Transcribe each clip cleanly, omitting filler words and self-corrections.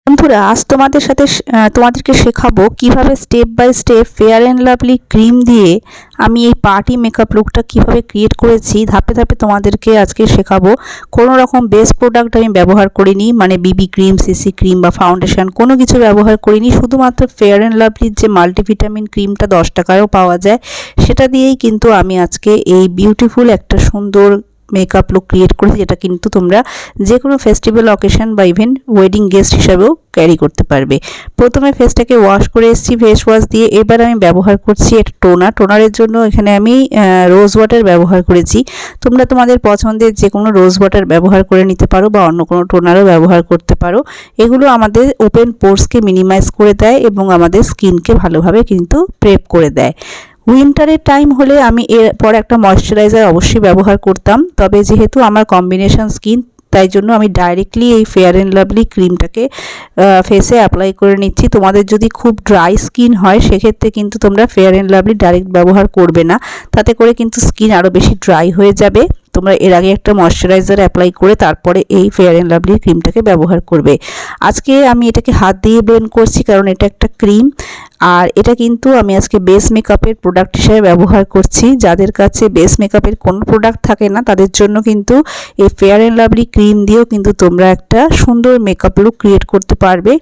বন্ধুরা, আজ তোমাদেরকে শেখাবো কিভাবে step by step fair and lovely cream দিয়ে আমি এই পার্টি মেকআপ লুকটা কিভাবে ক্রিয়েট করেছি ধাপে ধাপে তোমাদেরকে আজকে শেখাবো। কোনো রকম বেস প্রোডাক্ট আমি ব্যবহার করিনি, মানে বিবি ক্রিম, সিসি ক্রিম বা ফাউন্ডেশন কোনো কিছু ব্যবহার করিনি। শুধুমাত্র ফেয়ার অ্যান্ড লাভলির যে মাল্টিভিটামিন ক্রিমটা 10 টাকায়ও পাওয়া যায় সেটা দিয়েই কিন্তু আমি আজকে এই বিউটিফুল একটা সুন্দর মেকআপ লুক ক্রিয়েট করেছি, যেটা কিন্তু তোমরা যে কোনো ফেস্টিভ্যাল অকেশন বা ইভেন ওয়েডিং গেস্ট হিসাবেও ক্যারি করতে পারবে। প্রথমে ফেসটাকে ওয়াশ করে এসেছি ফেস ওয়াশ দিয়ে। এবার আমি ব্যবহার করছি একটা টোনারের জন্য এখানে আমি রোজ ওয়াটার ব্যবহার করেছি। তোমরা তোমাদের পছন্দের যে কোনো রোজ ওয়াটার ব্যবহার করে নিতে পারো বা অন্য কোনো টোনারও ব্যবহার করতে পারো। এগুলো আমাদের ওপেন পোর্সকে মিনিমাইজ করে দেয় এবং আমাদের স্কিনকে ভালোভাবে কিন্তু প্রেপ করে দেয়। উইন্টারের টাইম হলে আমি এরপর একটা ময়শ্চারাইজার অবশ্যই ব্যবহার করতাম, তবে যেহেতু আমার কম্বিনেশন স্কিন তাই জন্য আমি ডাইরেক্টলি এই ফেয়ার অ্যান্ড লাভলি ক্রিমটাকে ফেসে অ্যাপ্লাই করে নিচ্ছি। তোমাদের যদি খুব ড্রাই স্কিন হয় সেক্ষেত্রে কিন্তু তোমরা ফেয়ার অ্যান্ড লাভলি ডাইরেক্ট ব্যবহার করবে না, তাতে করে কিন্তু স্কিন আরও বেশি ড্রাই হয়ে যাবে। তোমরা এর আগে একটা ময়শ্চারাইজার অ্যাপ্লাই করে তারপরে এই ফেয়ার অ্যান্ড লাভলি ক্রিমটাকে ব্যবহার করবে। আজকে আমি এটাকে হাত দিয়ে ব্লেন্ড করছি কারণ এটা একটা ক্রিম, আর এটা কিন্তু আমি আজকে বেস মেকআপের প্রোডাক্ট হিসেবে ব্যবহার করছি। যাদের কাছে বেস মেকআপের কোনো প্রোডাক্ট থাকে না তাদের জন্য কিন্তু এই ফেয়ার অ্যান্ড লাভলি ক্রিম দিয়েও কিন্তু তোমরা একটা সুন্দর মেকআপ লুক ক্রিয়েট করতে পারবে।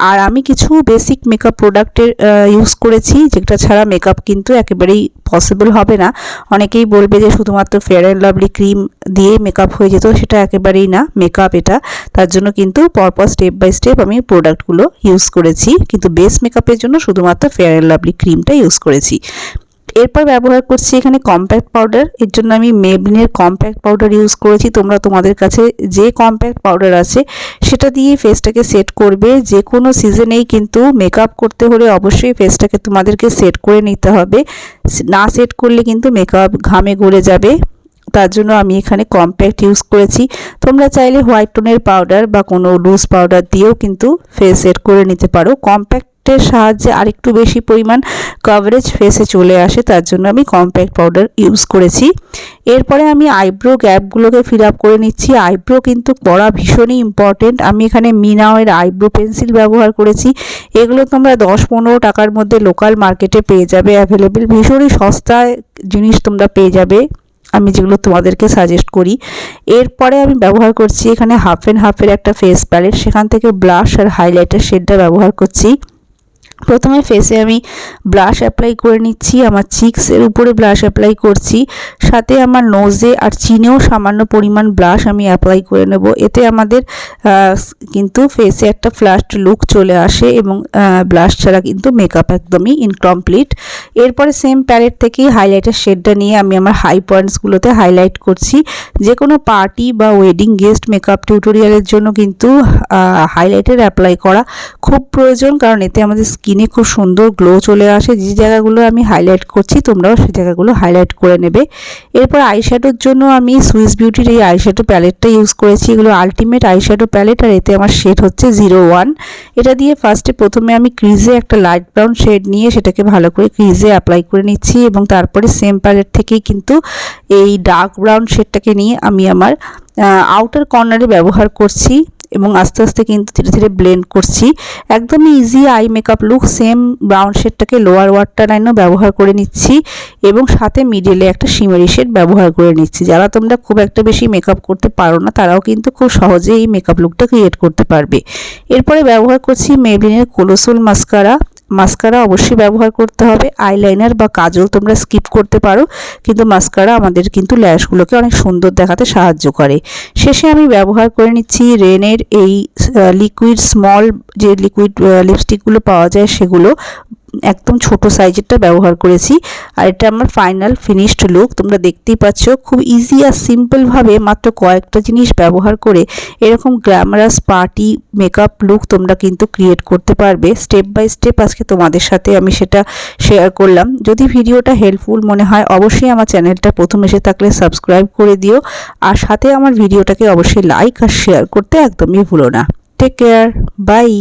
আর আমি কিছু বেসিক মেকআপ প্রোডাক্টের ইউজ করেছি, যেটা ছাড়া মেকআপ কিন্তু একেবারেই পসিবল হবে না। অনেকেই বলবে যে শুধুমাত্র ফেয়ার অ্যান্ড লাভলি ক্রিম দিয়ে মেকআপ হয়ে যেত, সেটা একেবারেই না। মেকআপ এটা, তার জন্য কিন্তু পরপর স্টেপ বাই স্টেপ আমি প্রোডাক্টগুলো ইউজ করেছি, কিন্তু বেস মেকআপের জন্য শুধুমাত্র ফেয়ার অ্যান্ড লাভলি ক্রিমটা ইউজ করেছি। এরপর ব্যবহার করছি এখানে কম্প্যাক্ট পাউডার। এর জন্য আমি মেবলিনের কম্প্যাক্ট পাউডার ইউজ করেছি। তোমরা তোমাদের কাছে যে কম্প্যাক্ট পাউডার আছে সেটা দিয়ে ফেসটাকে সেট করবে। যে কোনো সিজনেই কিন্তু মেকআপ করতে হলে অবশ্যই ফেসটাকে তোমাদেরকে সেট করে নিতে হবে, না সেট করলে কিন্তু মেকআপ ঘামে গলে যাবে। তার জন্য আমি এখানে কম্প্যাক্ট ইউজ করেছি। তোমরা চাইলে হোয়াইট টোনের পাউডার বা কোনো লুজ পাউডার দিয়েও কিন্তু ফেস সেট করে নিতে পারো। কম্প্যাক্টের সাহায্যে আরেকটু বেশি পরিমাণ কভারেজ ফেসে চলে আসে, তার জন্য আমি কম্প্যাক্ট পাউডার ইউজ করেছি। এরপরে আমি আইব্রো গ্যাপগুলোকে ফিল আপ করে নিচ্ছি। আইব্রো কিন্তু করা ভীষণই ইম্পর্টেন্ট। আমি এখানে মিনাওয়ের আইব্রো পেন্সিল ব্যবহার করেছি। এগুলো তোমরা 10-15 টাকার মধ্যে লোকাল মার্কেটে পেয়ে যাবে অ্যাভেলেবেল। ভীষণই সস্তায় জিনিস তোমরা পেয়ে যাবে, আমি যেগুলো তোমাদেরকে সাজেস্ট করি। এরপরে আমি ব্যবহার করছি এখানে হাফ অ্যান্ড হাফের একটা ফেস প্যালেট, সেখান থেকে ব্লাশ আর হাইলাইটার শেডটা ব্যবহার করছি। প্রথমে ফেসে আমি ব্লাশ অ্যাপ্লাই করে নিচ্ছি, আমার চিক্সের উপরে ব্লাশ অ্যাপ্লাই করছি, সাথে আমার নোজে আর চিনেও সামান্য পরিমাণ ব্লাশ আমি অ্যাপ্লাই করে নেব। এতে আমাদের কিন্তু ফেসে একটা ফ্ল্যাশড লুক চলে আসে এবং ব্লাশ ছাড়া কিন্তু মেকআপ একদমই ইনকমপ্লিট। এরপরে সেম প্যালেট থেকেই হাইলাইটার শেডটা নিয়ে আমি আমার হাই পয়েন্টসগুলোতে হাইলাইট করছি। যে কোনো পার্টি বা ওয়েডিং গেস্ট মেকআপ টিউটোরিয়ালের জন্য কিন্তু হাইলাইটার অ্যাপ্লাই করা খুব প্রয়োজন, কারণ এতে আমাদের স্কিনে খুব সুন্দর গ্লো চলে আসে। যে জায়গাগুলো আমি হাইলাইট করছি তোমরাও সেই জায়গাগুলো হাইলাইট করে নেবে। এরপর আইশ্যাডোর জন্য আমি সুইস বিউটির এই আইশ্যাডো প্যালেটটা ইউজ করেছি। এগুলো আলটিমেট আইশ্যাডো প্যালেট, আর এতে আমার শেড হচ্ছে 01। এটা দিয়ে প্রথমে আমি ক্রিজে একটা লাইট ব্রাউন শেড নিয়ে সেটাকে ভালো করে ক্রিজে অ্যাপ্লাই করে নিচ্ছি এবং তারপরে সেম প্যালেট থেকেই কিন্তু এই ডার্ক ব্রাউন শেডটাকে নিয়ে আমি আমার আউটার কর্নারে ব্যবহার করছি এবং আস্তে আস্তে কিন্তু ধীরে ধীরে ব্লেন্ড করছি। একদমই easy eye makeup look. Same brown শেডটাকে লোয়ার ওয়াটার লাইনও ব্যবহার করে নিচ্ছি এবং সাথে মিডলে একটা শিমারি শেড ব্যবহার করে নিচ্ছি। যারা তোমরা খুব একটা বেশি মেকআপ করতে পারো না তারাও কিন্তু খুব সহজেই এই মেকআপ লুকটা ক্রিয়েট করতে পারবে। এরপরে ব্যবহার করছি মেবলিনের কোলোসল মাস্কারা অবশ্যই ব্যবহার করতে হবে। আইলাইনার বা কাজল তোমরা স্কিপ করতে পারো, কিন্তু মাস্কারা আমাদের কিন্তু ল্যাশগুলোকে অনেক সুন্দর দেখাতে সাহায্য করে। শেষে আমি ব্যবহার করে নিচ্ছি রেনের এই লিকুইড স্মল যে লিকুইড লিপস্টিকগুলো পাওয়া যায় সেগুলো, একদম ছোট সাইজেরটা ব্যবহার করেছি। আর এটা আমার ফাইনাল ফিনিশড লুক। তোমরা দেখতেই পাচ্ছ খুব ইজি আর সিম্পলভাবে মাত্র কয়েকটা জিনিস ব্যবহার করে এরকম গ্ল্যামারাস পার্টি মেকআপ লুক তোমরা কিন্তু ক্রিয়েট করতে পারবে। স্টেপ বাই স্টেপ আজকে তোমাদের সাথে আমি সেটা শেয়ার করলাম। যদি ভিডিওটা হেল্পফুল মনে হয় অবশ্যই আমার চ্যানেলটা প্রথম এসে থাকলে সাবস্ক্রাইব করে দিও, আর সাথে আমার ভিডিওটাকে অবশ্যই লাইক আর শেয়ার করতে একদমই ভুলো না। Take care, by.